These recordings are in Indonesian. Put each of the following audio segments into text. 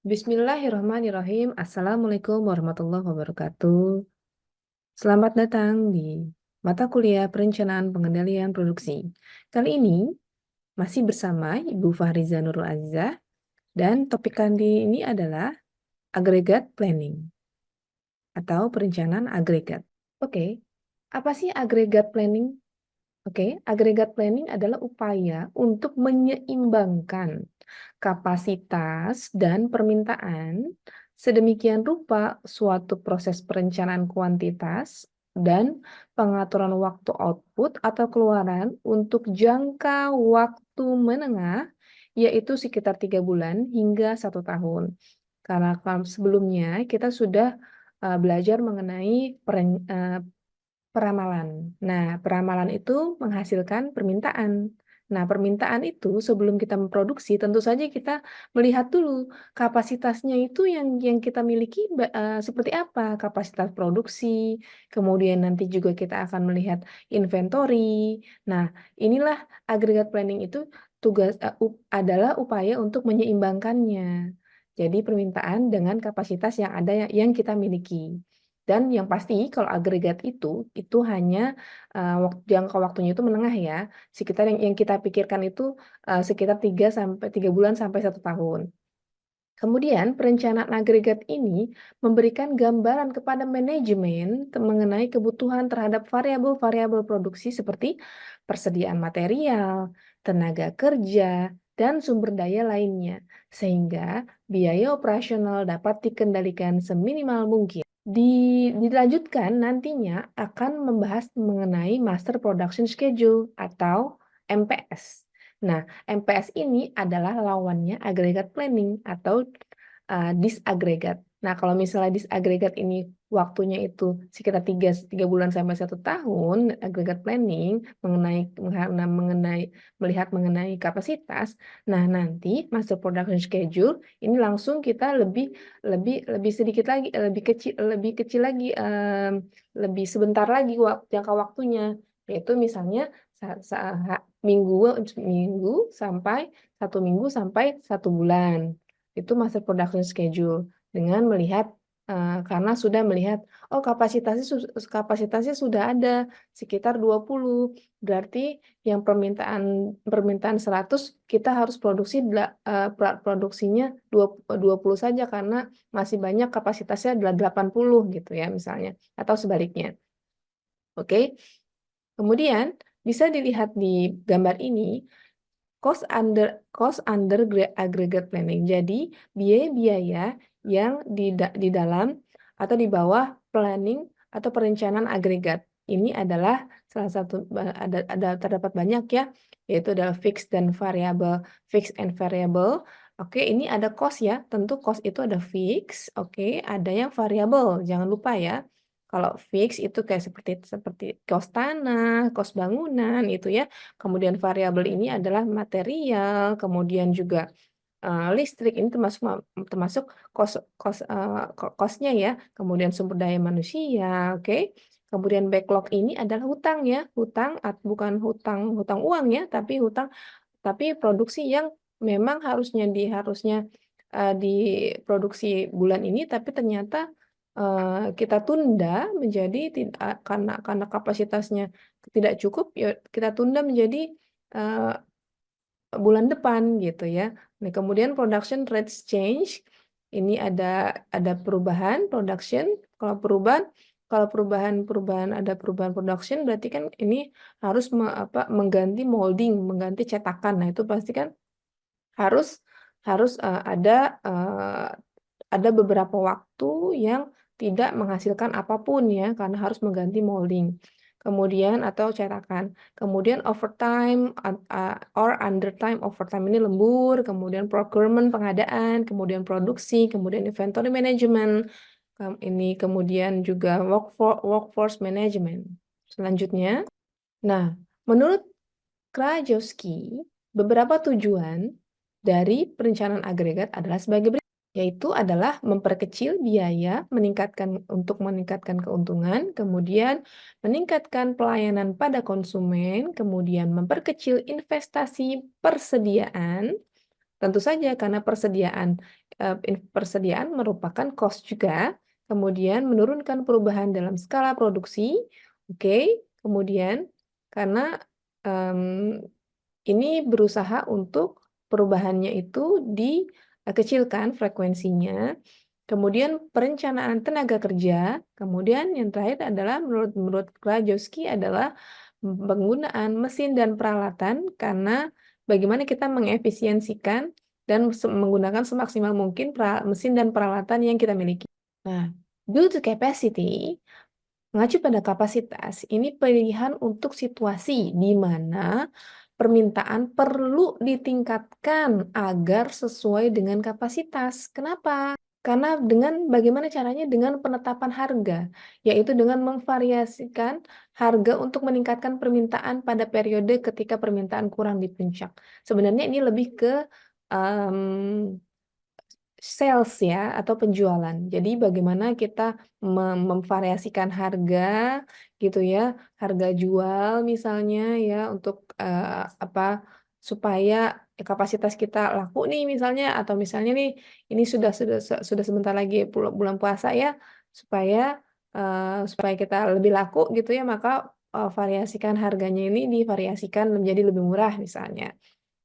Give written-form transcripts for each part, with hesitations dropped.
Bismillahirrahmanirrahim. Assalamualaikum warahmatullahi wabarakatuh. Selamat datang di mata kuliah Perencanaan Pengendalian Produksi. Kali ini masih bersama Ibu Fahriza Nurul Azizah dan topik kali ini adalah agregat planning atau perencanaan agregat. Oke, apa sih agregat planning? Oke, agregat planning adalah upaya untuk menyeimbangkan kapasitas dan permintaan sedemikian rupa suatu proses perencanaan kuantitas dan pengaturan waktu output atau keluaran untuk jangka waktu menengah, yaitu sekitar 3 bulan hingga 1 tahun. Karena sebelumnya kita sudah belajar mengenai peramalan. Nah, peramalan itu menghasilkan permintaan. Nah, permintaan itu sebelum kita memproduksi, tentu saja kita melihat dulu kapasitasnya itu yang kita miliki seperti apa, kapasitas produksi, kemudian nanti juga kita akan melihat inventory. Nah, inilah agregat planning itu adalah upaya untuk menyeimbangkannya. Jadi permintaan dengan kapasitas yang ada yang kita miliki. Dan yang pasti kalau agregat itu hanya jangka waktunya itu menengah ya, sekitar yang kita pikirkan itu sekitar 3 bulan sampai 1 tahun. Kemudian perencanaan agregat ini memberikan gambaran kepada manajemen mengenai kebutuhan terhadap variabel-variabel produksi seperti persediaan material, tenaga kerja, dan sumber daya lainnya, sehingga biaya operasional dapat dikendalikan seminimal mungkin. Dilanjutkan nantinya akan membahas mengenai Master Production Schedule atau MPS. Nah, MPS ini adalah lawannya agregat planning atau disagregat. Nah, kalau misalnya disagregat ini waktunya itu sekitar 3 bulan sampai 1 tahun, agregat planning melihat mengenai kapasitas. Nah, nanti Master Production Schedule ini langsung kita lebih sedikit lagi, lebih kecil lagi, lebih sebentar lagi jangka waktunya, yaitu misalnya minggu sampai 1 minggu sampai 1 bulan. Itu Master Production Schedule dengan melihat karena sudah melihat kapasitasnya sudah ada sekitar 20, berarti yang permintaan 100 kita harus produksinya 20 saja karena masih banyak kapasitasnya adalah 80 gitu ya misalnya, atau sebaliknya. Oke. Kemudian bisa dilihat di gambar ini cost under aggregate planning. Jadi biaya-biaya yang di dalam atau di bawah planning atau perencanaan agregat. Ini adalah salah satu terdapat banyak ya, yaitu adalah fixed dan variable, fixed and variable. Oke, ini ada cost ya. Tentu cost itu ada fix, oke, ada yang variable. Jangan lupa ya. Kalau fix itu kayak seperti cost tanah, cost bangunan itu ya. Kemudian variabel ini adalah material, kemudian juga listrik ini termasuk cost-nya ya. Kemudian sumber daya manusia, oke. Kemudian backlog ini adalah hutang ya, bukan hutang uang ya, tapi produksi yang memang harusnya diproduksi bulan ini, tapi ternyata kita tunda menjadi karena kapasitasnya tidak cukup, ya kita tunda menjadi bulan depan gitu ya. Nah, kemudian production rates change, ini ada perubahan production. Kalau perubahan ada perubahan production, berarti kan ini harus mengganti molding, mengganti cetakan. Nah, itu pasti kan harus harus ada beberapa waktu yang tidak menghasilkan apapun ya, karena harus mengganti molding. Kemudian atau cetakan. Kemudian overtime or undertime. Overtime ini lembur, kemudian procurement pengadaan, kemudian produksi, kemudian inventory management. Ini kemudian juga workforce management. Selanjutnya, nah, menurut Krajewski, beberapa tujuan dari perencanaan agregat adalah sebagai berikut, yaitu adalah memperkecil biaya, untuk meningkatkan keuntungan, kemudian meningkatkan pelayanan pada konsumen, kemudian memperkecil investasi persediaan, Tentu saja karena persediaan merupakan cost juga, kemudian menurunkan perubahan dalam skala produksi, oke, kemudian karena ini berusaha untuk perubahannya itu dikecilkan frekuensinya, kemudian perencanaan tenaga kerja, kemudian yang terakhir adalah menurut Krajewski adalah penggunaan mesin dan peralatan karena bagaimana kita mengefisiensikan dan menggunakan semaksimal mungkin mesin dan peralatan yang kita miliki. Nah, due to capacity, mengacu pada kapasitas, ini pilihan untuk situasi di mana permintaan perlu ditingkatkan agar sesuai dengan kapasitas. Kenapa? Karena bagaimana caranya? Dengan penetapan harga, yaitu dengan memvariasikan harga untuk meningkatkan permintaan pada periode ketika permintaan kurang di puncak. Sebenarnya ini lebih ke um, sales ya atau penjualan. Jadi bagaimana kita memvariasikan harga gitu ya, harga jual misalnya ya untuk apa supaya kapasitas kita laku nih misalnya atau misalnya nih ini sudah sebentar lagi bulan puasa ya supaya kita lebih laku gitu ya maka variasikan harganya ini divariasikan menjadi lebih murah misalnya.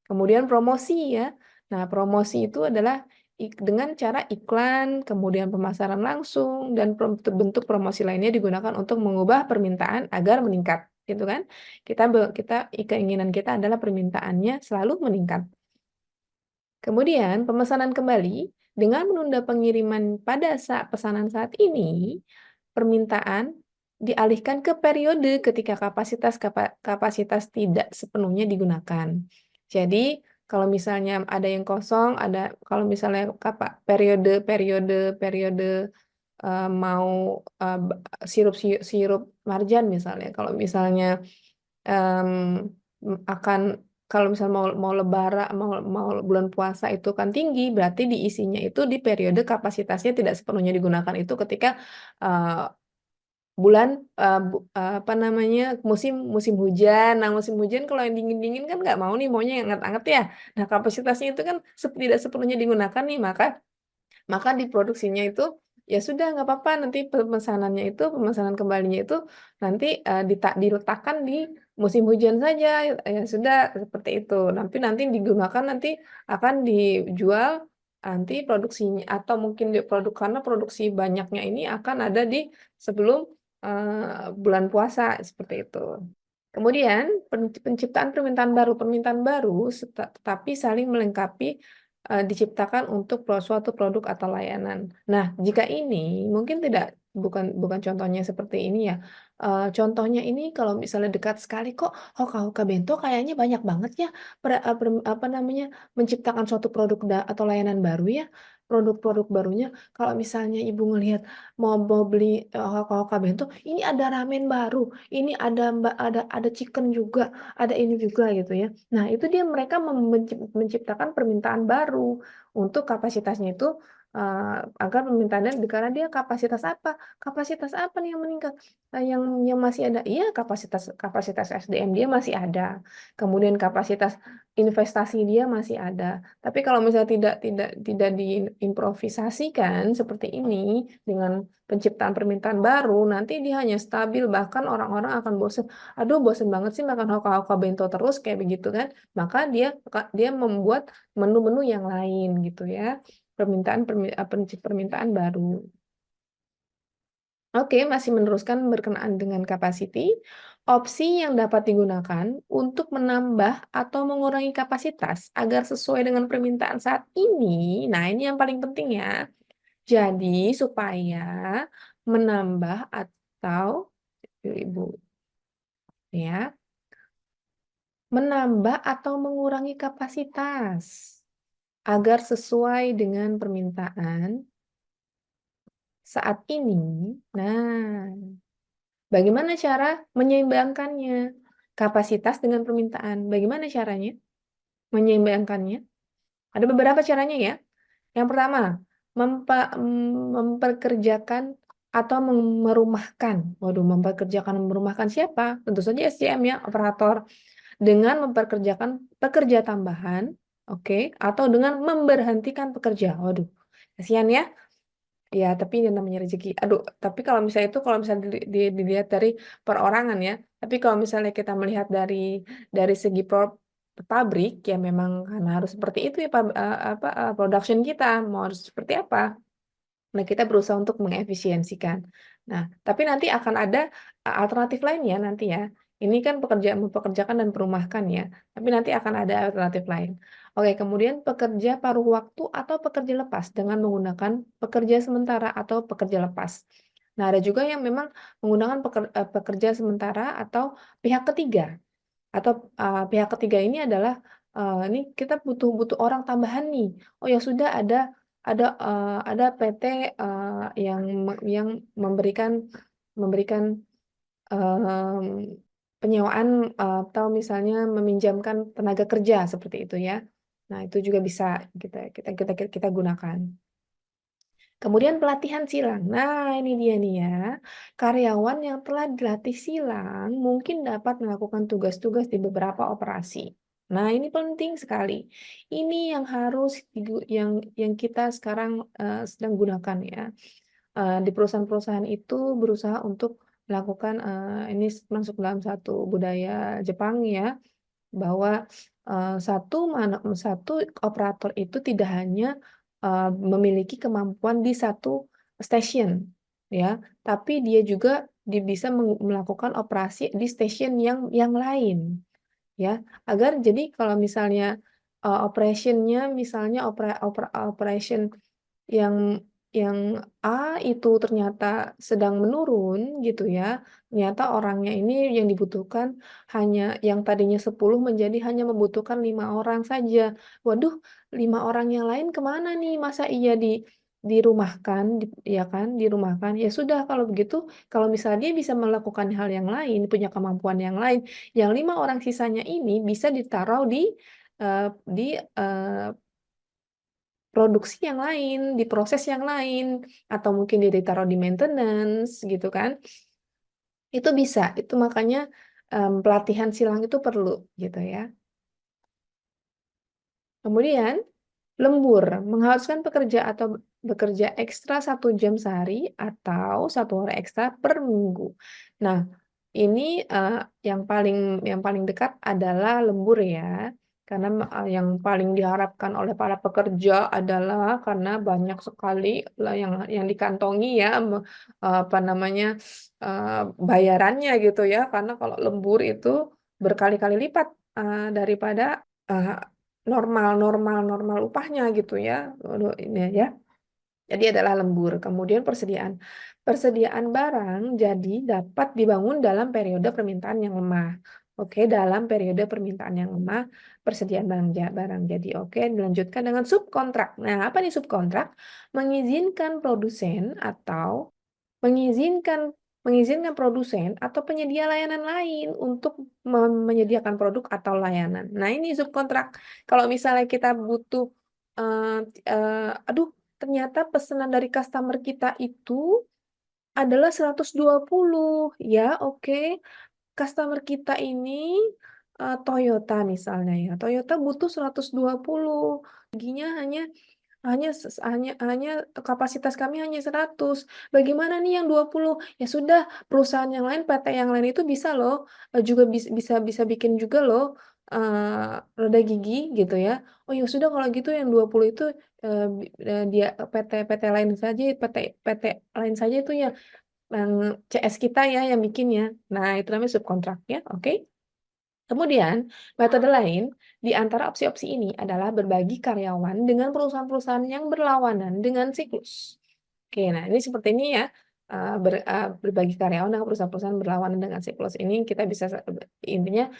Kemudian promosi ya. Nah, promosi itu adalah dengan cara iklan, kemudian pemasaran langsung, dan bentuk promosi lainnya digunakan untuk mengubah permintaan agar meningkat, gitu kan? Keinginan kita adalah permintaannya selalu meningkat. Kemudian pemesanan kembali dengan menunda pengiriman pada saat pesanan saat ini, permintaan dialihkan ke periode ketika kapasitas tidak sepenuhnya digunakan. Jadi kalau misalnya ada yang kosong, kalau misalnya periode mau sirup marjan misalnya, kalau misalnya akan kalau misalnya mau lebaran mau bulan puasa itu kan tinggi berarti diisinya itu di periode kapasitasnya tidak sepenuhnya digunakan itu ketika uh, bulan apa namanya musim musim hujan. Nah musim hujan kalau yang dingin-dingin kan nggak mau nih maunya yang hangat-hangat ya. Nah kapasitasnya itu kan tidak sepenuhnya digunakan nih maka diproduksinya itu ya sudah nggak apa-apa nanti pemesanan kembalinya itu nanti diletakkan di musim hujan saja ya sudah seperti itu nanti digunakan nanti akan dijual nanti produksinya atau mungkin karena produksi banyaknya ini akan ada di sebelum bulan puasa seperti itu. Kemudian penciptaan permintaan baru tetapi saling melengkapi diciptakan untuk suatu produk atau layanan. Nah, jika ini mungkin bukan bukan contohnya seperti ini ya. Contohnya ini kalau misalnya dekat sekali kok Hoka Hoka Bento kayaknya banyak banget ya apa namanya menciptakan suatu produk atau layanan baru ya. Produk-produk barunya kalau misalnya ibu ngelihat mau beli Hoka Hoka Bento, ini ada ramen baru, ini ada chicken juga, ada ini juga gitu ya. Nah, itu dia mereka menciptakan permintaan baru untuk kapasitasnya itu agar permintaannya karena dia kapasitas apa nih yang meningkat. Yang masih ada iya kapasitas kapasitas SDM dia masih ada, kemudian kapasitas investasi dia masih ada. Tapi kalau misalnya tidak diimprovisasikan seperti ini dengan penciptaan permintaan baru, nanti dia hanya stabil bahkan orang-orang akan bosen. Aduh, bosen banget sih makan hoka-hoka bento terus kayak begitu kan. Maka dia membuat menu-menu yang lain gitu ya. Permintaan baru. Oke, masih meneruskan berkenaan dengan capacity. Opsi yang dapat digunakan untuk menambah atau mengurangi kapasitas agar sesuai dengan permintaan saat ini. Nah, ini yang paling penting ya. Jadi, supaya menambah atau Ibu ya, menambah atau mengurangi kapasitas agar sesuai dengan permintaan saat ini. Nah, bagaimana cara menyeimbangkannya? Kapasitas dengan permintaan. Bagaimana caranya menyeimbangkannya? Ada beberapa caranya ya. Yang pertama, memperkerjakan atau merumahkan. Waduh, merumahkan siapa? Tentu saja SDM ya, operator. Dengan memperkerjakan pekerja tambahan Oke, atau dengan memberhentikan pekerja. Waduh, kasihan ya. Ya, tapi ini namanya rezeki. Aduh, tapi kalau misalnya itu, kalau misalnya dilihat dari perorangan ya. Tapi kalau misalnya kita melihat dari segi pabrik, ya memang karena harus seperti itu ya, production kita mau harus seperti apa. Nah, kita berusaha untuk mengefisiensikan. Nah, tapi nanti akan ada alternatif lain ya nanti ya. Ini kan mempekerjakan dan perumahkan ya. Tapi nanti akan ada alternatif lain. Oke, kemudian pekerja paruh waktu atau pekerja lepas dengan menggunakan pekerja sementara atau pekerja lepas. Nah, ada juga yang memang menggunakan pekerja sementara atau pihak ketiga. Atau pihak ketiga ini adalah ini kita butuh butuh orang tambahan nih. Oh ya sudah ada PT yang memberikan memberikan penyewaan atau misalnya meminjamkan tenaga kerja seperti itu ya. Nah, itu juga bisa kita gunakan. Kemudian pelatihan silang. Nah, ini dia nih ya. Karyawan yang telah dilatih silang mungkin dapat melakukan tugas-tugas di beberapa operasi. Nah, ini penting sekali. Ini yang harus yang kita sekarang sedang gunakan ya. Di perusahaan-perusahaan itu berusaha untuk melakukan ini masuk dalam satu budaya Jepang ya, bahwa satu operator itu tidak hanya memiliki kemampuan di satu stasiun ya, tapi dia juga bisa melakukan operasi di stasiun yang lain ya, agar jadi kalau misalnya operationnya misalnya operation yang A itu ternyata sedang menurun gitu ya, ternyata orangnya ini yang dibutuhkan hanya yang tadinya 10 menjadi hanya membutuhkan 5 orang saja. Waduh, 5 orang yang lain kemana nih? Masa iya dirumahkan, ya kan, dirumahkan. Ya sudah kalau begitu, kalau misalnya dia bisa melakukan hal yang lain, punya kemampuan yang lain, yang 5 orang sisanya ini bisa ditaruh di produksi yang lain, di proses yang lain, atau mungkin dia ditaruh di maintenance gitu kan. Itu bisa, itu makanya pelatihan silang itu perlu gitu ya. Kemudian lembur, mengharuskan pekerja atau bekerja ekstra 1 jam sehari atau 1 hari ekstra per minggu. Nah, ini yang paling dekat adalah lembur ya, karena yang paling diharapkan oleh para pekerja adalah karena banyak sekali lah yang dikantongi ya, apa namanya bayarannya gitu ya, karena kalau lembur itu berkali-kali lipat daripada eh, normal upahnya gitu ya. Waduh, ini ya. Jadi adalah lembur. Kemudian persediaan. Persediaan barang jadi dapat dibangun dalam periode permintaan yang lemah. Oke, dalam periode permintaan yang lemah, persediaan barang jadi oke, dilanjutkan dengan subkontrak. Nah, apa nih subkontrak? Mengizinkan produsen atau mengizinkan mengizinkan produsen atau penyedia layanan lain untuk menyediakan produk atau layanan. Nah, ini subkontrak. Kalau misalnya kita butuh, eh, aduh, ternyata pesanan dari customer kita itu adalah 120, ya, oke. Customer kita ini Toyota misalnya ya. Toyota butuh 120. Giginya hanya kapasitas kami hanya 100. Bagaimana nih yang 20? Ya sudah, perusahaan yang lain, PT yang lain itu bisa loh, juga bisa bisa bikin juga loh roda gigi gitu ya. Oh ya sudah kalau gitu yang 20 itu dia PT lain saja, PT lain saja itu yang CS kita ya yang bikinnya. Nah, itu namanya subkontrak ya, oke? Kemudian, metode lain di antara opsi-opsi ini adalah berbagi karyawan dengan perusahaan-perusahaan yang berlawanan dengan siklus. Oke, nah ini seperti ini ya, berbagi karyawan dengan perusahaan-perusahaan berlawanan dengan siklus. Ini kita bisa intinya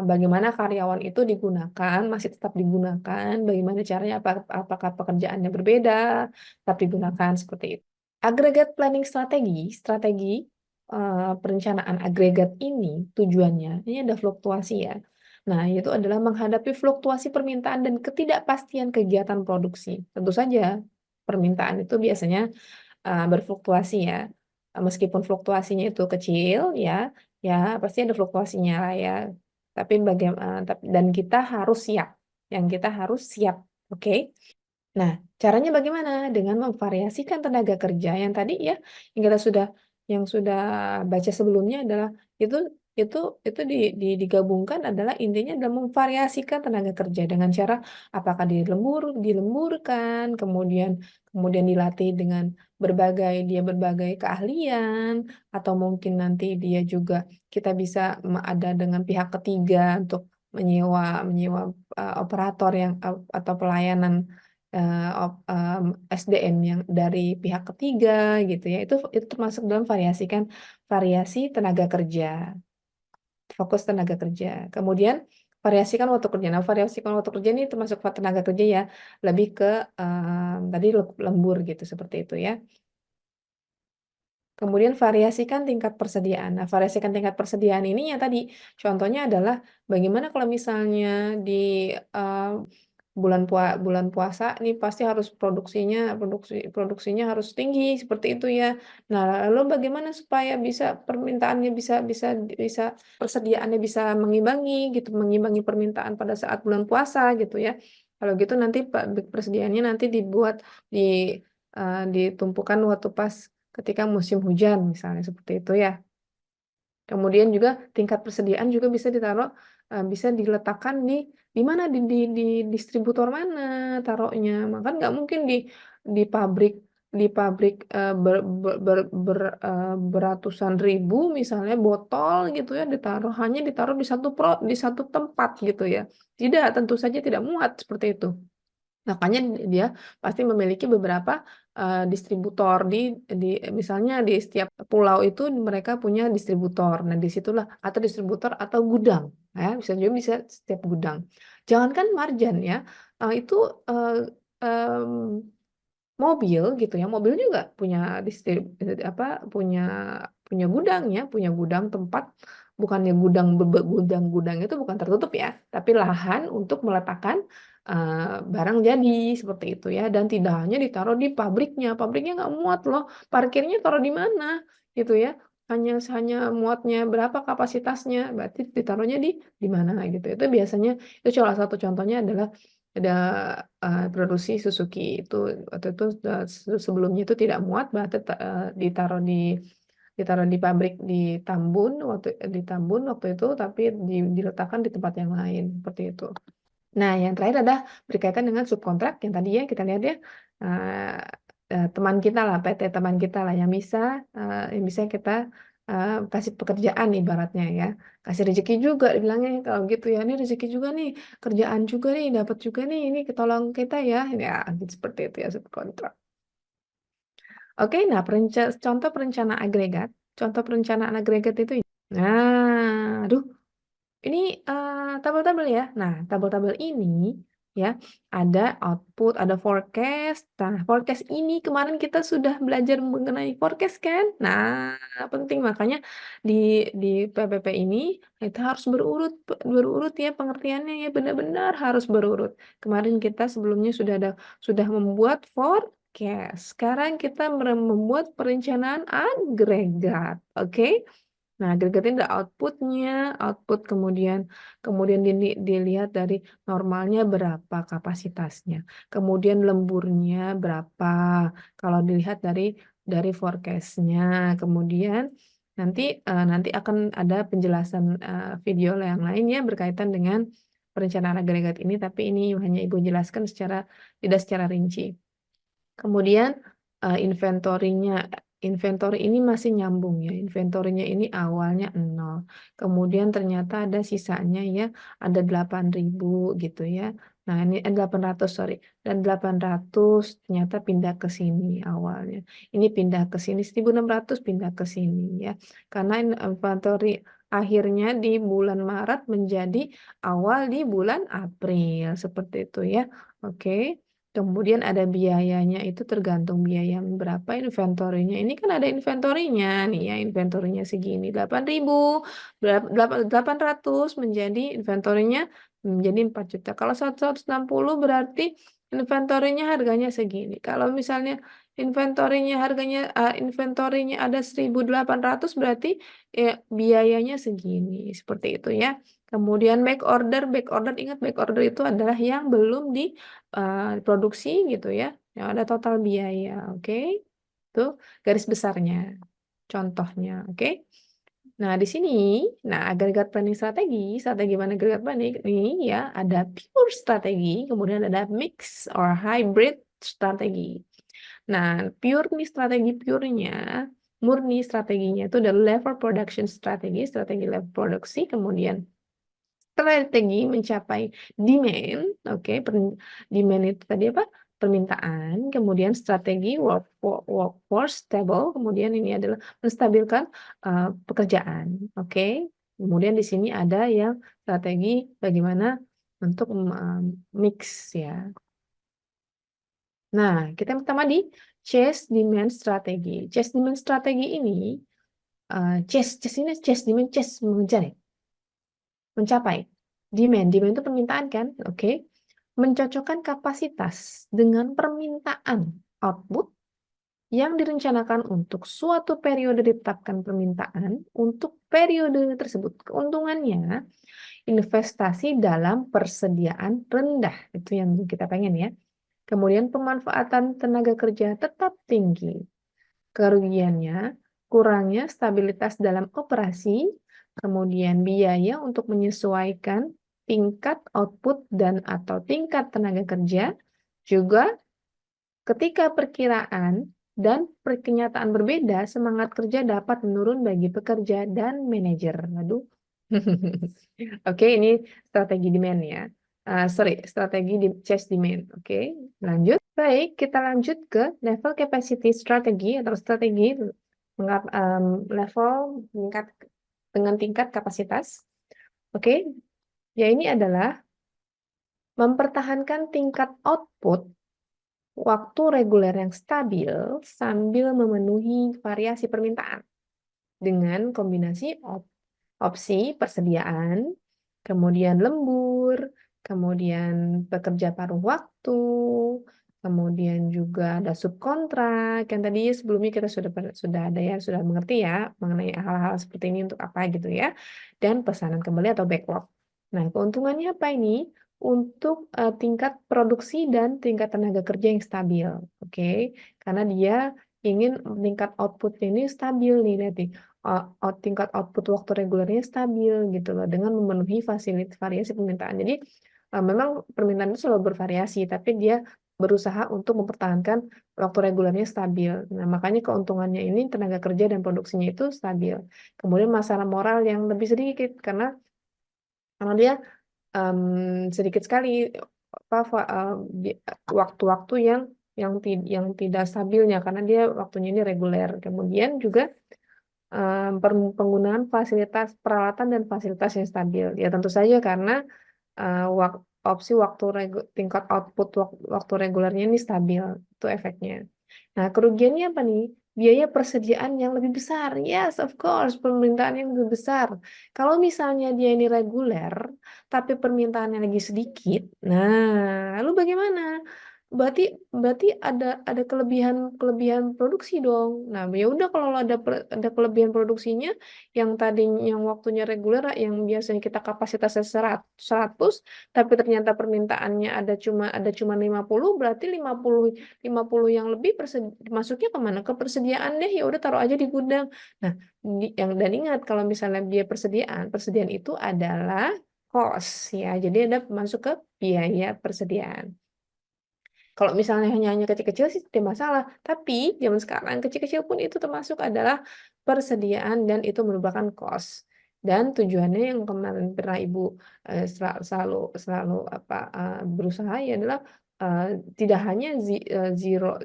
bagaimana karyawan itu digunakan, masih tetap digunakan, bagaimana caranya, apakah pekerjaannya berbeda, tetap digunakan seperti itu. Agregat planning strategi perencanaan agregat ini tujuannya, ini ada fluktuasi ya. Nah, itu adalah menghadapi fluktuasi permintaan dan ketidakpastian kegiatan produksi. Tentu saja, permintaan itu biasanya berfluktuasi ya. Meskipun fluktuasinya itu kecil ya, ya pasti ada fluktuasinya lah ya. Tapi dan kita harus siap. yang kita harus siap, oke? Nah, caranya bagaimana? Dengan memvariasikan tenaga kerja yang tadi ya, yang kita sudah baca sebelumnya adalah itu digabungkan adalah intinya adalah memvariasikan tenaga kerja dengan cara apakah dilemburkan, kemudian dilatih dengan berbagai keahlian, atau mungkin nanti dia juga kita bisa ada dengan pihak ketiga untuk menyewa menyewa, operator yang atau pelayanan SDM yang dari pihak ketiga gitu ya, itu termasuk dalam variasi tenaga kerja, fokus tenaga kerja. Kemudian variasikan waktu kerja. Nah, variasikan waktu kerja ini termasuk tenaga kerja ya, lebih ke, tadi lembur gitu, seperti itu ya. Kemudian variasikan tingkat persediaan. Nah, variasikan tingkat persediaan ini ya tadi, contohnya adalah bagaimana kalau misalnya di, bulan puasa nih pasti harus produksinya harus tinggi seperti itu ya. Nah, lalu bagaimana supaya bisa permintaannya bisa persediaannya bisa mengimbangi gitu, mengimbangi permintaan pada saat bulan puasa gitu ya. Kalau gitu nanti persediaannya nanti ditumpukan waktu pas ketika musim hujan misalnya seperti itu ya. Kemudian juga tingkat persediaan juga bisa diletakkan di mana, di distributor mana taruhnya. Maka nggak mungkin di pabrik beratusan ribu misalnya botol gitu ya, hanya ditaruh di satu tempat gitu ya. Tidak, tentu saja tidak muat seperti itu. Makanya dia pasti memiliki beberapa, distributor misalnya di setiap pulau itu mereka punya distributor. Nah, disitulah atau distributor atau gudang, ya, bisa setiap gudang. Jangankan marjan ya, itu, eee, mmm mobil gitu ya, mobil juga punya punya gudang ya, punya gudang tempat, bukannya gudang itu bukan tertutup ya, tapi lahan untuk meletakkan, barang jadi, seperti itu ya, dan tidak hanya ditaruh di pabriknya nggak muat loh, parkirnya taruh di mana, gitu ya. Hanya muatnya berapa kapasitasnya, berarti ditaruhnya di mana gitu. Itu biasanya itu salah satu contohnya adalah ada produksi Suzuki itu waktu itu, sebelumnya itu tidak muat berarti ditaruh di pabrik di Tambun waktu itu, tapi diletakkan di tempat yang lain, seperti itu. Nah, yang terakhir adalah berkaitan dengan subkontrak yang tadi ya kita lihat ya, eee teman kita lah, PT teman kita lah yang bisa kita, kasih pekerjaan ibaratnya ya, kasih rezeki juga dibilangnya kalau gitu ya, "Ini rezeki juga nih, kerjaan juga nih, dapat juga nih, ini tolong kita ya." Ya, gitu seperti itu ya subkontrak. Oke, nah contoh perencanaan agregat itu nah, aduh ini, tabel-tabel ya. Nah, tabel-tabel ini ya, ada output, ada forecast. Nah, forecast ini kemarin kita sudah belajar mengenai forecast kan? Nah, penting makanya di PPP ini kita harus berurut ya pengertiannya ya, benar-benar harus berurut. Kemarin kita sebelumnya sudah membuat forecast. Sekarang kita membuat perencanaan agregat, oke? Nah, agregat ini ada output kemudian dilihat dari normalnya berapa kapasitasnya, kemudian lemburnya berapa, kalau dilihat dari forecast-nya, kemudian nanti akan ada penjelasan, video yang lain ya berkaitan dengan perencanaan agregat ini, tapi ini hanya Ibu jelaskan tidak secara rinci. Kemudian, inventory ini masih nyambung ya, inventory-nya ini awalnya 0, kemudian ternyata ada sisanya ya, ada 8.000 gitu ya. Nah ini 800 sorry, dan 800 ternyata pindah ke sini awalnya. Ini pindah ke sini, 1.600 pindah ke sini ya. Karena inventory akhirnya di bulan Maret menjadi awal di bulan April, seperti itu ya. Oke. Kemudian ada biayanya itu tergantung biaya berapa inventory-nya. Ini kan ada inventory-nya nih ya, inventory-nya segini 8.000, 800 menjadi inventory-nya menjadi 4 juta. Kalau 160 berarti inventory-nya harganya segini. Kalau misalnya inventory-nya ada 1.800 berarti ya biayanya segini, seperti itu ya. Kemudian back order ingat back order itu adalah yang belum diproduksi gitu ya, yang ada total biaya, oke? Itu garis besarnya, contohnya, oke? Nah, di sini, agregat planning strategi mana agregat planning ini ya, ada pure strategi, kemudian ada mix or hybrid strategi. Nah, murni strateginya itu ada level production strategi level produksi, kemudian strategi mencapai demand, oke, demand itu tadi apa? Permintaan, kemudian strategi workforce stable, kemudian ini adalah menstabilkan pekerjaan, oke. Kemudian di sini ada yang strategi bagaimana untuk mix ya. Nah, kita yang pertama di chase demand strategi. Chase demand strategi ini, chase demand, chase mengejar ya, mencapai. Demand itu permintaan kan, oke. Mencocokkan kapasitas dengan permintaan output yang direncanakan untuk suatu periode ditetapkan permintaan untuk periode tersebut. Keuntungannya, investasi dalam persediaan rendah. Itu yang kita pengen ya. Kemudian pemanfaatan tenaga kerja tetap tinggi. Kerugiannya, kurangnya stabilitas dalam operasi, kemudian biaya untuk menyesuaikan tingkat output dan atau tingkat tenaga kerja, juga ketika perkiraan dan kenyataan berbeda, semangat kerja dapat menurun bagi pekerja dan manajer. Aduh. Oke, ini strategi demand ya. Strategi di chase demand. Oke, lanjut. Baik, kita lanjut ke level capacity strategi atau strategi level dengan tingkat kapasitas. Oke, ya ini adalah mempertahankan tingkat output waktu reguler yang stabil sambil memenuhi variasi permintaan dengan kombinasi opsi persediaan, kemudian lembur, kemudian pekerja paruh waktu, kemudian juga ada subkontrak yang tadi sebelumnya kita sudah ada ya, sudah mengerti ya mengenai hal-hal seperti ini untuk apa gitu ya, dan pesanan kembali atau backlog. Nah, keuntungannya apa ini? Untuk tingkat produksi dan tingkat tenaga kerja yang stabil, oke? Karena dia ingin tingkat output ini stabil nih, lihat nih tingkat output waktu regulernya stabil gitu loh dengan memenuhi variasi permintaan. Jadi memang permintaan itu selalu bervariasi, tapi dia berusaha untuk mempertahankan waktu regulernya stabil. Nah, makanya keuntungannya ini tenaga kerja dan produksinya itu stabil. Kemudian masalah moral yang lebih sedikit karena dia sedikit sekali waktu-waktu yang tidak stabilnya karena dia waktunya ini reguler. Kemudian juga penggunaan fasilitas peralatan dan fasilitas yang stabil. Ya tentu saja karena opsi tingkat output waktu regulernya ini stabil, itu efeknya. Nah, kerugiannya apa nih? Biaya persediaan yang lebih besar. Yes, of course, permintaan yang lebih besar. Kalau misalnya dia ini reguler, tapi permintaannya lagi sedikit, nah, lalu bagaimana? Berarti ada kelebihan produksi dong. Nah, ya udah kalau ada kelebihan produksinya yang waktunya reguler yang biasanya kita kapasitasnya 100, tapi ternyata permintaannya ada cuma 50, berarti 50 yang lebih masuknya kemana? Ke persediaan deh, ya udah taruh aja di gudang. Nah, dan ingat kalau misalnya biaya persediaan itu adalah cost ya. Jadi ada masuk ke biaya persediaan. Kalau misalnya hanya kecil-kecil sih tidak masalah, tapi zaman sekarang kecil-kecil pun itu termasuk adalah persediaan dan itu merupakan cost. Dan tujuannya yang kemarin pernah Ibu selalu berusaha ya adalah tidak hanya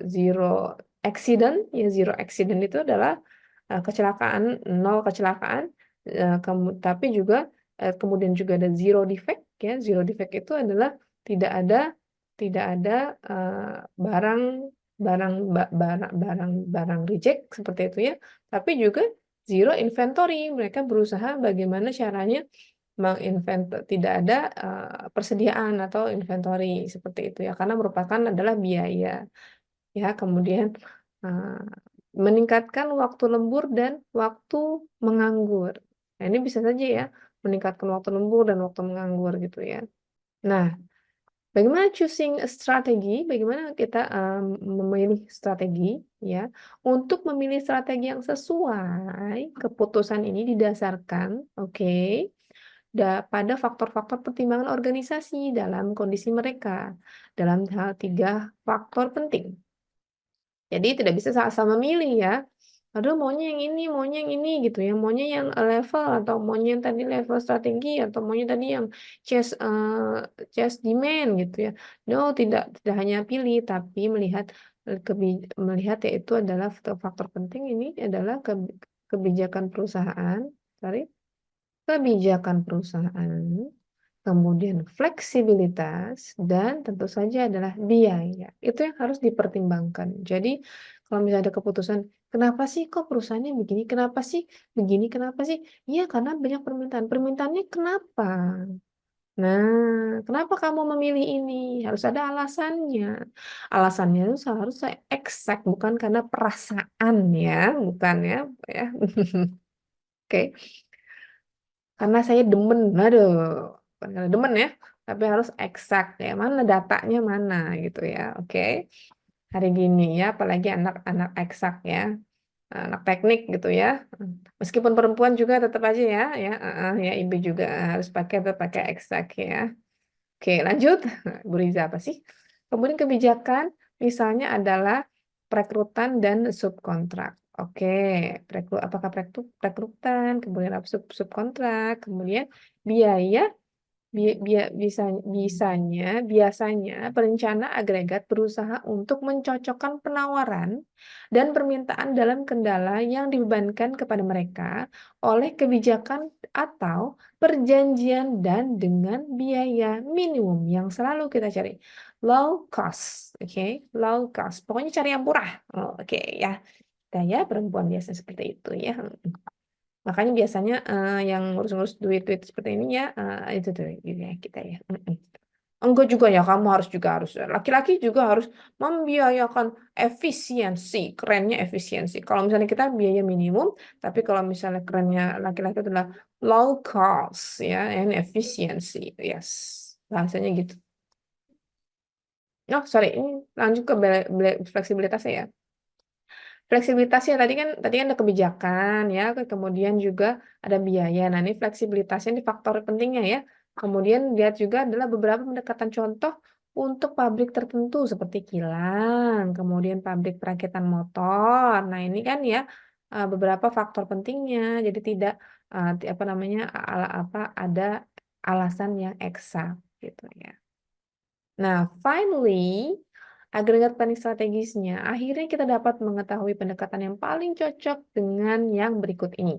zero accident, ya zero accident itu adalah kecelakaan, nol kecelakaan, tapi juga kemudian juga ada zero defect ya. Zero defect itu adalah tidak ada barang barang reject seperti itu ya, tapi juga zero inventory. Mereka berusaha bagaimana caranya tidak ada persediaan atau inventory seperti itu ya, karena merupakan adalah biaya ya. Kemudian eh, meningkatkan waktu lembur dan waktu menganggur. Nah, ini bisa saja ya meningkatkan waktu lembur dan waktu menganggur gitu ya. Nah, bagaimana choosing a strategi, bagaimana kita memilih strategi ya. Untuk memilih strategi yang sesuai, keputusan ini didasarkan, oke, pada faktor-faktor pertimbangan organisasi dalam kondisi mereka, dalam hal 3 faktor penting. Jadi tidak bisa asal memilih ya. Aduh maunya yang ini, maunya yang ini gitu ya, maunya yang level atau maunya yang tadi level strategi atau maunya tadi yang chase demand gitu ya. No, tidak hanya pilih tapi melihat melihat yaitu adalah faktor penting ini adalah kebijakan perusahaan, sorry, kebijakan perusahaan, kemudian fleksibilitas, dan tentu saja adalah biaya. Itu yang harus dipertimbangkan. Jadi, kalau misalnya ada keputusan, kenapa sih kok perusahaannya begini? Kenapa sih begini? Kenapa sih? Iya, karena banyak permintaan. Permintaannya kenapa? Nah, kenapa kamu memilih ini? Harus ada alasannya. Alasannya itu seharusnya eksak, bukan karena perasaan ya, bukan ya, ya. Oke. Karena saya demen, aduh, bukan karena demen ya, tapi harus eksak ya, mana datanya mana gitu ya, oke. Hari gini ya, apalagi anak-anak eksak ya, anak teknik gitu ya. Meskipun perempuan juga tetap aja ya, ya ibu juga harus pakai eksak ya. Oke, lanjut. Bu Riza apa sih? Kemudian kebijakan misalnya adalah perekrutan dan subkontrak. Oke, apakah perekrutan, kemudian subkontrak, kemudian biaya. Biasanya perencana agregat berusaha untuk mencocokkan penawaran dan permintaan dalam kendala yang dibebankan kepada mereka oleh kebijakan atau perjanjian dan dengan biaya minimum yang selalu kita cari. Low cost, oke? Low cost. Pokoknya cari yang murah. Oh, oke ya. Gaya perempuan biasa seperti itu ya. Makanya biasanya yang ngurus-ngurus duit-duit seperti ini ya, itu tuh ya kita ya. Enggak juga ya, kamu harus laki-laki juga harus membiayakan efisiensi, kerennya efisiensi. Kalau misalnya kita biaya minimum, tapi kalau misalnya kerennya laki-laki adalah low cost ya, and efisiensi, yes, bahasanya gitu. Oh sorry, ini lanjut ke fleksibilitasnya ya. Fleksibilitasnya tadi kan ada kebijakan ya, kemudian juga ada biaya. Nah, ini fleksibilitasnya ini faktor pentingnya ya. Kemudian lihat juga adalah beberapa pendekatan contoh untuk pabrik tertentu seperti kilang, kemudian pabrik perakitan motor. Nah, ini kan ya beberapa faktor pentingnya. Jadi tidak apa namanya ada alasan yang eksak gitu ya. Nah, finally, agregat planning strategisnya, akhirnya kita dapat mengetahui pendekatan yang paling cocok dengan yang berikut ini.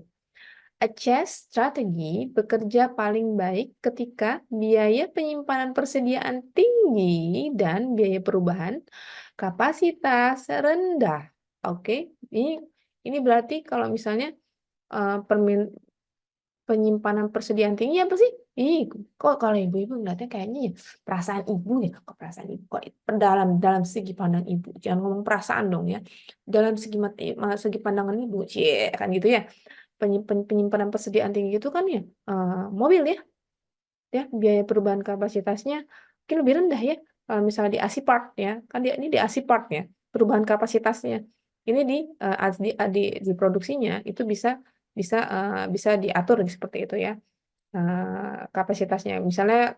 A chess strategy bekerja paling baik ketika biaya penyimpanan persediaan tinggi dan biaya perubahan kapasitas rendah. Oke, ini berarti kalau misalnya eh, penyimpanan persediaan tinggi apa sih? Kok kalau ibu-ibu ngeliatnya kayaknya ya perasaan ibu ya, kok perasaan ibu kok dalam segi pandang ibu. Jangan ngomong perasaan dong ya. Dalam segi pandangan ibu, cie kan gitu ya. Penyimpanan persediaan tinggi itu kan ya mobil ya biaya perubahan kapasitasnya mungkin lebih rendah ya. Kalau misalnya di AC part ya, kan ini di AC part ya, perubahan kapasitasnya. Ini di produksinya itu bisa diatur seperti itu ya kapasitasnya. Misalnya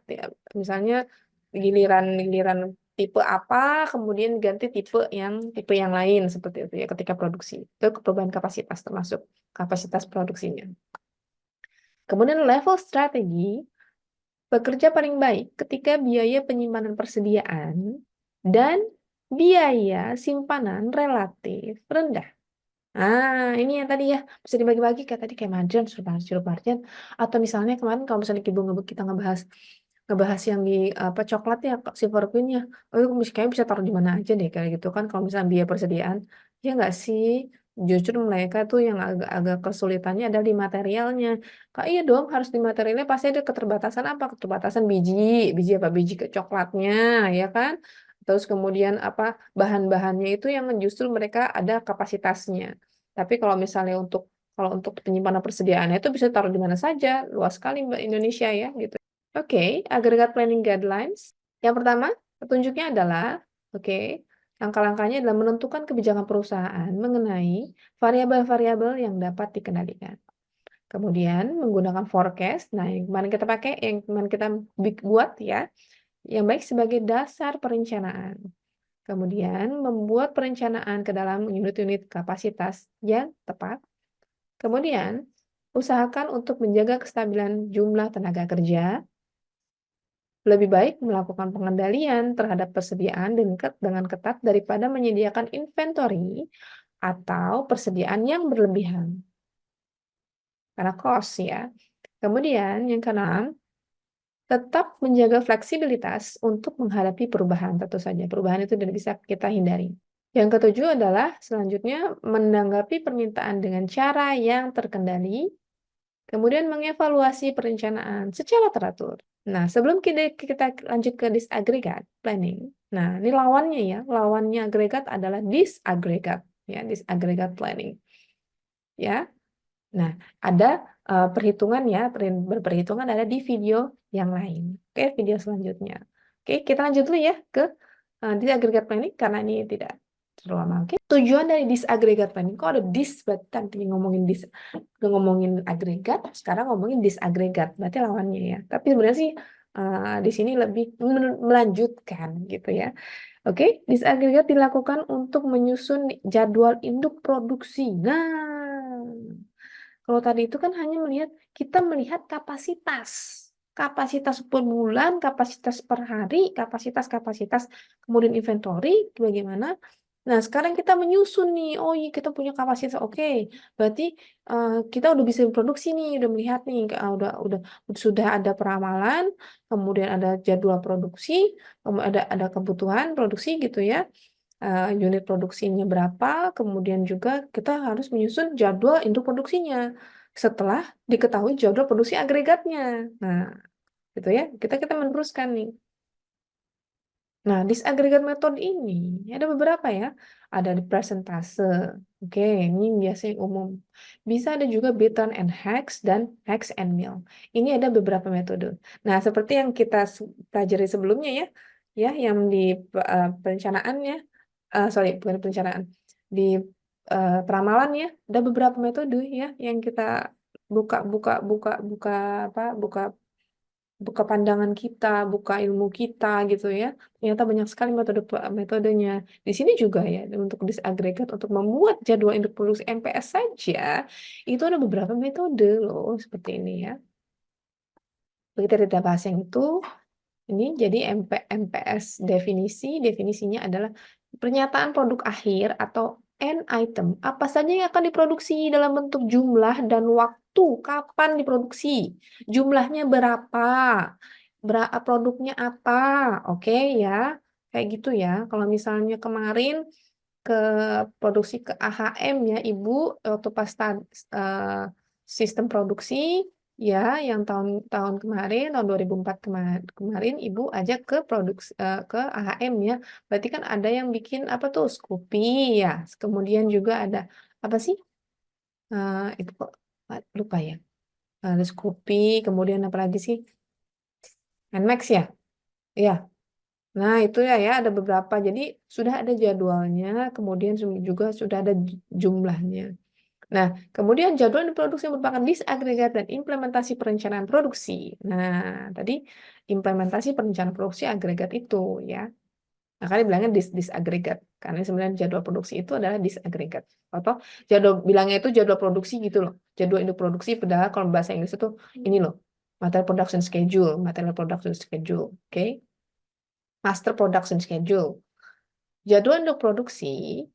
giliran giliran tipe apa, kemudian ganti tipe yang lain seperti itu ya ketika produksi. Itu perubahan kapasitas termasuk kapasitas produksinya. Kemudian level strategi bekerja paling baik ketika biaya penyimpanan persediaan dan biaya simpanan relatif rendah. Ini yang tadi ya bisa dibagi-bagi kayak tadi kayak margin, suruh margin, atau misalnya kemarin kalau misalnya kita ngebahas ngebahas yang di apa coklat ya Silver Queen ya, kayaknya bisa taruh di mana aja deh kayak gitu kan kalau misalnya biaya persediaan, ya nggak sih? Justru mereka tuh yang agak kesulitannya adalah di materialnya. Kak, iya dong harus di materialnya pasti ada keterbatasan apa? Keterbatasan biji apa biji ke coklatnya, ya kan? Terus kemudian apa bahan-bahannya itu yang justru mereka ada kapasitasnya. Tapi kalau misalnya untuk Kalau untuk penyimpanan persediaannya itu bisa taruh di mana saja, luas sekali Mbak Indonesia ya gitu. Oke, agregat planning guidelines. Yang pertama, petunjuknya adalah, oke, langkah-langkahnya adalah menentukan kebijakan perusahaan mengenai variabel-variabel yang dapat dikendalikan. Kemudian menggunakan forecast, nah yang kemarin kita pakai, yang kemarin kita buat ya, yang baik sebagai dasar perencanaan. Kemudian membuat perencanaan ke dalam unit-unit kapasitas yang tepat. Kemudian usahakan untuk menjaga kestabilan jumlah tenaga kerja. Lebih baik melakukan pengendalian terhadap persediaan dengan ketat daripada menyediakan inventory atau persediaan yang berlebihan. Karena cost ya. Kemudian yang keenam, tetap menjaga fleksibilitas untuk menghadapi perubahan. Tentu saja perubahan itu tidak bisa kita hindari. Yang ketujuh adalah selanjutnya menanggapi permintaan dengan cara yang terkendali, kemudian mengevaluasi perencanaan secara teratur. Nah, sebelum kita lanjut ke disaggregate planning. Nah, ini lawannya ya. Lawannya agregat adalah disaggregate ya, disaggregate planning. Ya. Nah, ada perhitungan ya, berperhitungan ada di video yang lain. Oke, video selanjutnya. Oke, kita lanjut dulu ya ke disaggregate planning karena ini tidak terlalu lama. Oke, tujuan dari disaggregate planning. Kok ada dis, berarti tadi ngomongin agregat, sekarang ngomongin disaggregate, berarti lawannya ya. Tapi sebenarnya sih di sini lebih melanjutkan gitu ya. Oke, disaggregate dilakukan untuk menyusun jadwal induk produksi. Nah, kalau tadi itu kan hanya kita melihat kapasitas per bulan, kapasitas per hari, kapasitas, kemudian inventory, bagaimana. Nah, sekarang kita menyusun nih, oh iya kita punya kapasitas, oke, berarti kita udah bisa produksi nih, udah melihat nih, sudah ada peramalan, kemudian ada jadwal produksi, kemudian ada kebutuhan produksi gitu ya. Unit produksinya berapa, kemudian juga kita harus menyusun jadwal induk produksinya setelah diketahui jadwal produksi agregatnya. Nah, gitu ya. Kita meneruskan nih. Nah, disaggregate metode ini ada beberapa ya. Ada di presentase. Oke, ini biasanya umum. Bisa ada juga Beaton and Hex dan Hex and Mill. Ini ada beberapa metode. Nah, seperti yang kita pelajari sebelumnya ya, yang di perencanaannya, sorry, bukan perencanaan, di peramalan ya, ada beberapa metode ya yang kita buka buka pandangan kita, buka ilmu kita gitu ya. Ternyata banyak sekali metodenya. Di sini juga ya untuk disagregat untuk membuat jadwal induk produksi MPS saja itu ada beberapa metode loh seperti ini ya. Kita tidak bahas yang itu. Ini jadi MPS definisinya adalah pernyataan produk akhir atau end item. Apa saja yang akan diproduksi dalam bentuk jumlah dan waktu kapan diproduksi. Jumlahnya berapa? Produknya apa? Oke ya. Kayak gitu ya. Kalau misalnya kemarin ke produksi ke AHM ya Ibu waktu pas sistem produksi ya yang tahun kemarin tahun 2004 kemarin Ibu ajak ke produksi ke AHM ya. Berarti kan ada yang bikin apa tuh Scoopy ya. Kemudian juga ada apa sih? Itu kok lupa ya. Ada Scoopy, kemudian apa lagi sih? Nmax ya. Iya. Nah, itu ya ada beberapa. Jadi sudah ada jadwalnya, kemudian juga sudah ada jumlahnya. Nah, kemudian jadwal produksi merupakan disagregat dan implementasi perencanaan produksi. Nah, tadi implementasi perencanaan produksi agregat itu ya. Makanya bilangnya disagregat. Karena sebenarnya jadwal produksi itu adalah disagregat. Atau bilangnya itu jadwal produksi gitu loh. Jadwal induk produksi padahal kalau bahasa Inggris itu ini loh. Material production schedule, material production schedule. Oke. Master production schedule. Jadwal induk produksi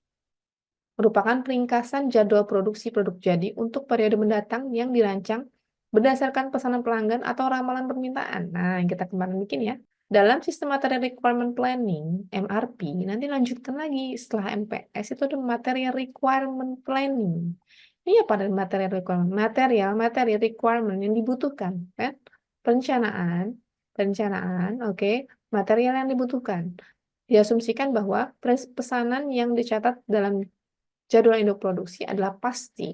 merupakan ringkasan jadwal produksi produk jadi untuk periode mendatang yang dirancang berdasarkan pesanan pelanggan atau ramalan permintaan. Nah, yang kita kemarin bikin ya. Dalam sistem Material Requirement Planning, MRP, nanti lanjutkan lagi setelah MPS itu ada Material Requirement Planning. Ini apa ada Material Requirement? Material requirement yang dibutuhkan, kan? Perencanaan, oke. Material yang dibutuhkan. Diasumsikan bahwa pesanan yang dicatat dalam jadwal induk produksi adalah pasti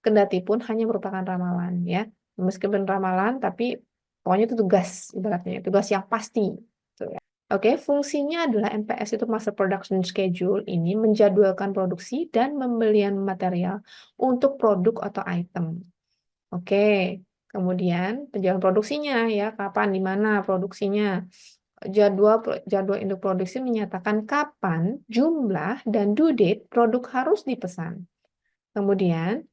kendati pun hanya merupakan ramalan ya. Meskipun ramalan, tapi pokoknya itu tugas, ibaratnya tugas yang pasti. Gitu ya. Oke, fungsinya adalah MPS itu Master Production Schedule ini menjadwalkan produksi dan pembelian material untuk produk atau item. Oke, kemudian penjualan produksinya ya, kapan, di mana produksinya. Jadwal induk produksi menyatakan kapan, jumlah, dan due date produk harus dipesan. Kemudian,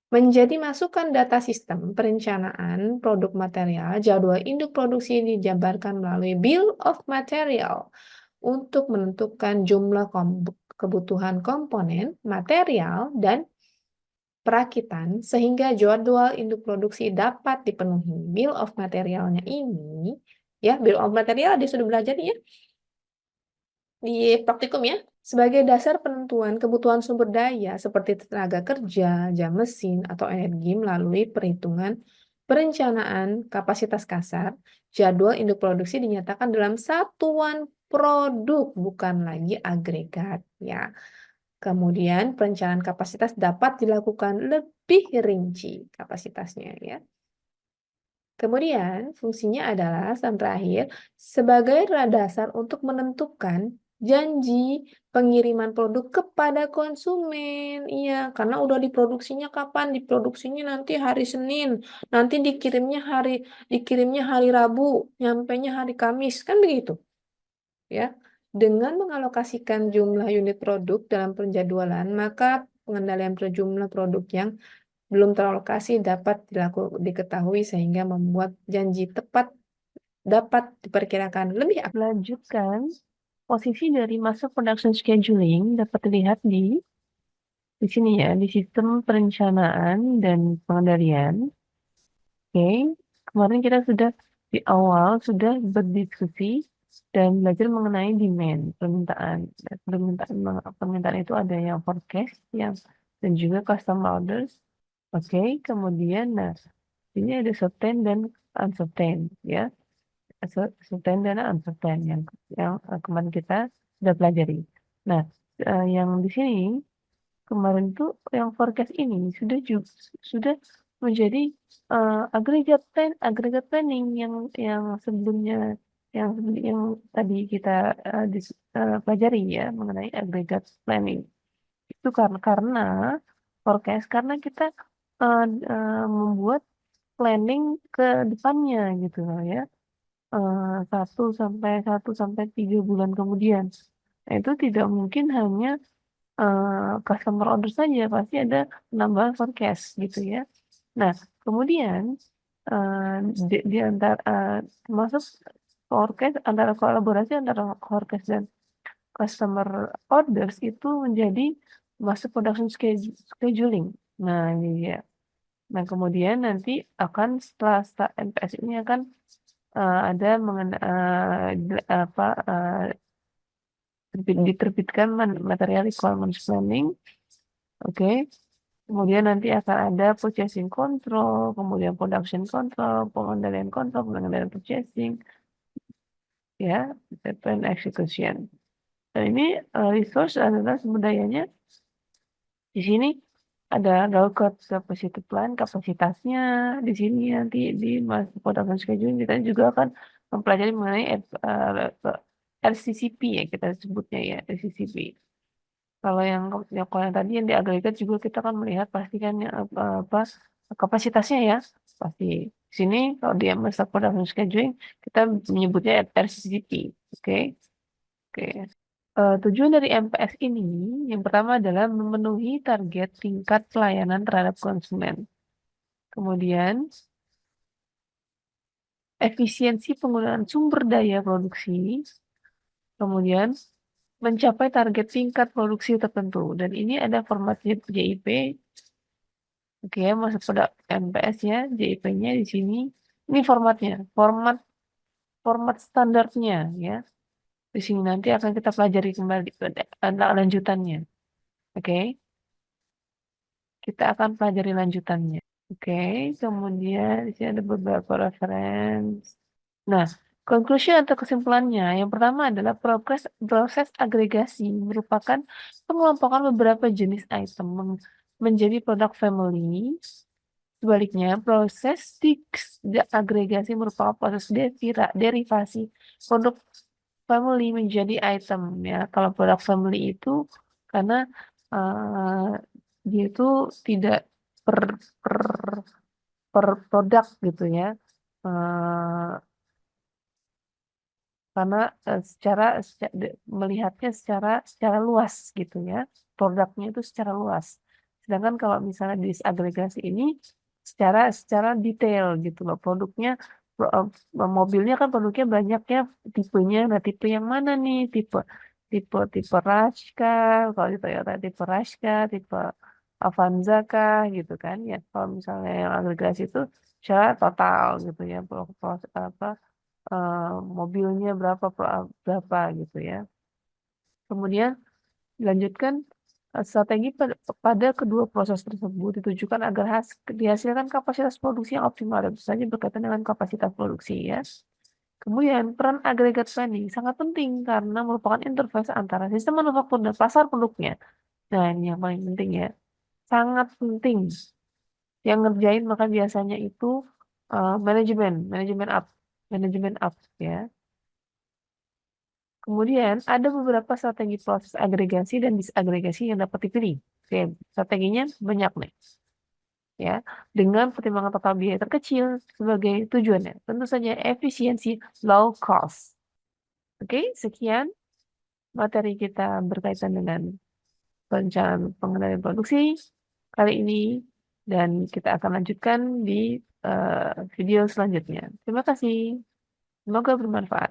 menjadi masukan data sistem perencanaan produk material, jadwal induk produksi dijabarkan melalui Bill of Material untuk menentukan jumlah kebutuhan komponen, material, dan perakitan sehingga jadwal induk produksi dapat dipenuhi. Bill of Materialnya ini, ya, Bill of Material dia sudah belajar nih ya di praktikum ya, sebagai dasar penentuan kebutuhan sumber daya seperti tenaga kerja, jam mesin, atau energi melalui perhitungan perencanaan kapasitas kasar, jadwal induk produksi dinyatakan dalam satuan produk, bukan lagi agregat ya. Kemudian perencanaan kapasitas dapat dilakukan lebih rinci kapasitasnya ya. Kemudian fungsinya adalah yang terakhir sebagai dasar untuk menentukan janji pengiriman produk kepada konsumen. Iya, karena udah diproduksinya kapan? Diproduksinya nanti hari Senin, nanti dikirimnya hari Rabu, nyampainya hari Kamis, kan begitu. Ya. Dengan mengalokasikan jumlah unit produk dalam penjadwalan, maka pengendalian jumlah produk yang belum teralokasi dapat diketahui sehingga membuat janji tepat dapat diperkirakan lebih akurat. Lanjutkan, posisi dari Master Production Scheduling dapat dilihat di sini ya, di sistem perencanaan dan pengendalian. Oke, kemarin kita sudah di awal sudah berdiskusi dan belajar mengenai demand, permintaan. Permintaan itu ada yang forecast, dan juga custom orders. Oke, kemudian, nah, ini ada certain dan uncertain, ya. Certain dan uncertain yang kemarin kita sudah pelajari. Nah, yang di sini kemarin tuh yang forecast ini sudah menjadi agregat planning yang sebelumnya yang tadi kita pelajari ya mengenai agregat planning. Itu karena forecast karena kita uh, membuat planning ke depannya gitu loh ya. 1 sampai 3 bulan kemudian. Nah, itu tidak mungkin hanya customer order saja, pasti ada penambahan forecast gitu ya. Nah, kemudian di antara termasuk forecast antara kolaborasi antara forecast dan customer orders itu menjadi masuk production scheduling. Nah, ini ya. Nah, kemudian nanti akan setelah MPS ini akan ada mengenai apa diterbitkan material requirements planning, oke. Kemudian nanti akan ada purchasing control, kemudian production control, pengendalian purchasing, ya, plan execution. Dan ini resource adalah sumber dayanya. Di sini ada record capacity plan, kapasitasnya di sini nanti di production schedule kita juga akan mempelajari mengenai RCCP ya kita sebutnya ya RCCP. Kalau yang tadi yang di agregat juga kita akan melihat pastikan apa kapasitasnya ya pasti. Di sini kalau di master production scheduling kita menyebutnya RCCP. Oke. Oke. Tujuan dari MPS ini yang pertama adalah memenuhi target tingkat pelayanan terhadap konsumen. Kemudian efisiensi penggunaan sumber daya produksi. Kemudian mencapai target tingkat produksi tertentu. Dan ini ada format JIP. Oke, masuk pada MPS ya, JIP-nya di sini. Ini formatnya, format standarnya ya. Di sini nanti akan kita pelajari kembali lanjutannya. Oke. Kita akan pelajari lanjutannya. Oke, kemudian di sini ada beberapa referensi. Nah, conclusion atau kesimpulannya, yang pertama adalah proses agregasi merupakan pengelompokan beberapa jenis item menjadi produk family. Sebaliknya, proses agregasi merupakan proses derivasi produk family menjadi item ya. Kalau produk family itu karena eh, dia itu tidak per, per, per produk gitu ya. Eh, karena melihatnya secara luas gitu ya. Produknya itu secara luas. Sedangkan kalau misalnya disagregasi ini secara detail gitu loh. Produknya mobilnya kan produknya banyaknya tipenya. Nah, tipe yang mana nih? Tipe Rush kah? Kalau di Toyota tipe Rush kah? Tipe Avanza kah? Gitu kan ya. Kalau misalnya yang agregasi itu secara total gitu ya. Apa eh, mobilnya berapa gitu ya. Kemudian dilanjutkan strategi pada kedua proses tersebut ditujukan agar dihasilkan kapasitas produksi yang optimal dan tentu saja berkaitan dengan kapasitas produksi ya. Kemudian peran agregat planning sangat penting karena merupakan interface antara sistem manufaktur dan pasar produknya. Nah, ini yang paling penting ya. Sangat penting. Yang ngerjain maka biasanya itu manajemen up ya. Kemudian ada beberapa strategi proses agregasi dan disagregasi yang dapat dipilih. Oke, strateginya banyak nih, ya. Dengan pertimbangan total biaya terkecil sebagai tujuannya. Tentu saja efisiensi low cost. Oke, sekian materi kita berkaitan dengan perencanaan pengendalian produksi kali ini dan kita akan lanjutkan di video selanjutnya. Terima kasih. Semoga bermanfaat.